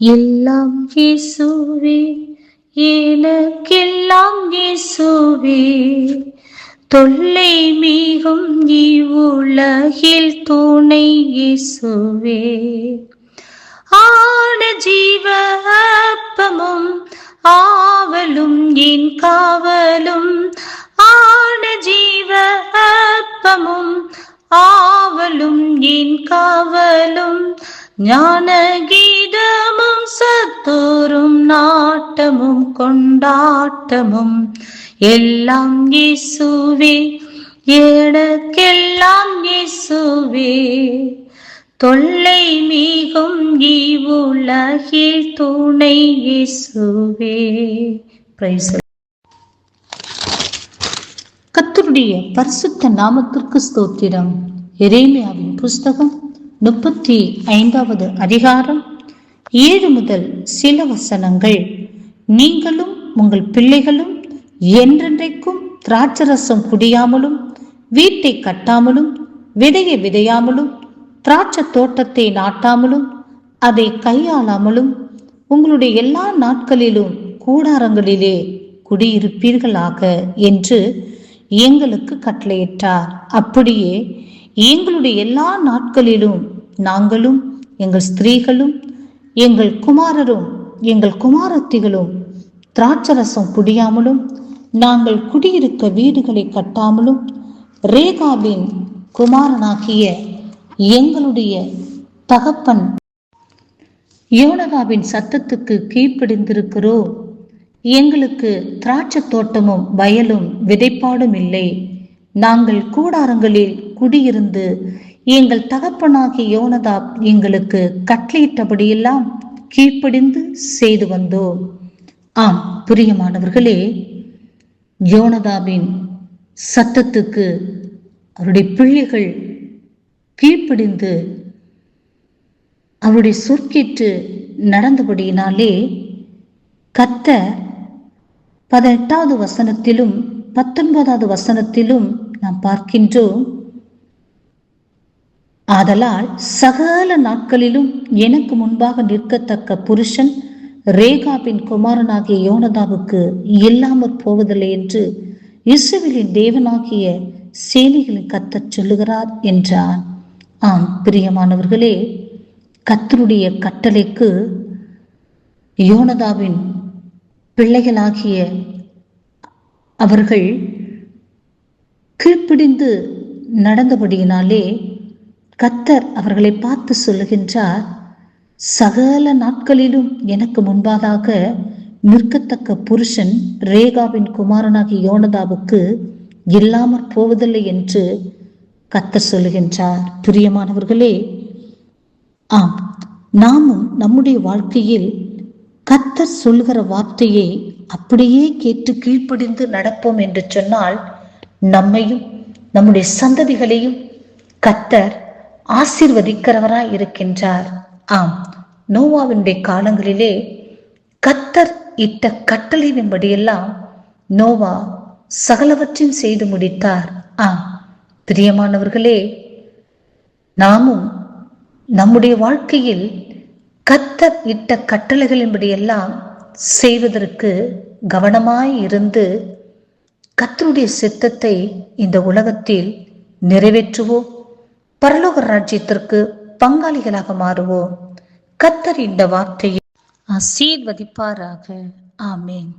எல்லாம் இயேசுவே, எனக்கெல்லாம் இயேசுவே, தொல்லை மிகும் இவ்வுலகில் துணை இயேசுவே. ஆன ஜீவ அப்பமும் ஆவலும் என் காவலும், ஆன ஜீவ அப்பமும் ஆவலும் என் காவலும், ஞான கீதமும் சத்தோரும் நாட்டமும் கொண்டாட்டமும், எல்லாம் இயேசுவே, எனக்கெல்லாம் இயேசுவே, தொல்லை மிகும் இவ்வுலகில் துணை இயேசுவே. கர்த்தருடைய பரிசுத்த நாமத்திற்கு ஸ்தோத்திரம். எரேமியாவின் புஸ்தகம் 35வது அதிகாரம் 7 முதல் சில வசனங்கள். நீங்களும் உங்கள் பிள்ளைகளும் என்றென்றைக்கும் திராட்சரசம் குடியாமலும், வீட்டை கட்டாமலும், விதையை விதையாமலும், திராட்சை தோட்டத்தை நாட்டாமலும், அதை கையாளாமலும், உங்களுடைய எல்லா நாட்களிலும் கூடாரங்களிலே குடியிருப்பீர்களாக என்று எங்களுக்கு கட்டளையிட்டார். அப்படியே எங்களுடைய எல்லா நாட்களிலும் நாங்களும், எங்கள் ஸ்திரீகளும், எங்கள் குமாரரும், எங்கள் குமாரத்திகளும் திராட்சரசம் குடியாமலும், நாங்கள் குடியிருக்க வீடுகளை கட்டாமலும், ரேகாபின் குமாரனாகிய எங்களுடைய தகப்பன் யோனதாவின் சத்தத்துக்கு கீழ்ப்படிந்திருக்கிறோம். எங்களுக்கு திராட்சை தோட்டமும் வயலும் விதைப்பாடும் இல்லை. நாங்கள் கூடாரங்களில் குடியிருந்து எங்கள் தகப்பனாகிய யோனதாப் எங்களுக்கு கட்டளையிட்டபடியெல்லாம் கீழ்ப்படிந்து செய்து வந்தோம். ஆம் பிரியமானவர்களே, யோனதாபின் சத்தத்துக்கு அவருடைய பிள்ளைகள் கீழ்ப்படிந்து அவருடைய சொற்கேற்று நடந்தபடியினாலே கர்த்தர் 18வது வசனத்திலும் 19வது வசனத்திலும் நாம் பார்க்கின்றோம், ஆதலால் சகல நாட்களிலும் எனக்கு முன்பாக நிற்கத்தக்க புருஷன் ரேகாபின் குமாரனாகிய யோனதாவுக்கு இல்லாமற் போவதில்லை என்று இஸ்ரவேலின் தேவனாகிய சேனைகளின் கர்த்தர் சொல்லுகிறார் என்றான். ஆம் பிரியமானவர்களே, கர்த்தருடைய கட்டளைக்கு யோனதாவின் பிள்ளைகளாகிய அவர்கள் கீழ்ப்பிடிந்து நடந்தபடியினாலே கர்த்தர் அவர்களை பார்த்து சொல்லுகின்றார், சகல நாட்களிலும் எனக்கு முன்பாக நிற்கத்தக்க புருஷன் ரேகாவின் குமாரனாகிய யோனதாவுக்கு இல்லாமற் போவதில்லை என்று கர்த்தர் சொல்லுகின்றார். பிரியமானவர்களே, ஆம் நாமும் நம்முடைய வாழ்க்கையில் கர்த்தர் சொல்லுகிற வார்த்தையை அப்படியே கேட்டு கீழ்ப்படிந்து நடப்போம் என்று சொன்னால் நம்மையும் நம்முடைய சந்ததிகளையும் கர்த்தர் ஆசீர்வதிக்கிறவராய் இருக்கின்றார். ஆம், நோவாவினுடைய காலங்களிலே கர்த்தர் இட்ட கட்டளையின்படியெல்லாம் நோவா சகலவற்றையும் செய்து முடித்தார். ஆம் பிரியமானவர்களே, நாமும் நம்முடைய வாழ்க்கையில் கர்த்தர் இட்ட கட்டளைகளின்படியெல்லாம் செய்வதற்கு கவனமாய் இருந்து கர்த்தருடைய சித்தத்தை இந்த உலகத்தில் நிறைவேற்றுவோம். பரலோக ராஜ்யத்திற்கு பங்காளிகளாக மாறுவோம். கர்த்தர் இந்த வார்த்தையை ஆசீர்வதிப்பாராக. ஆமேன்.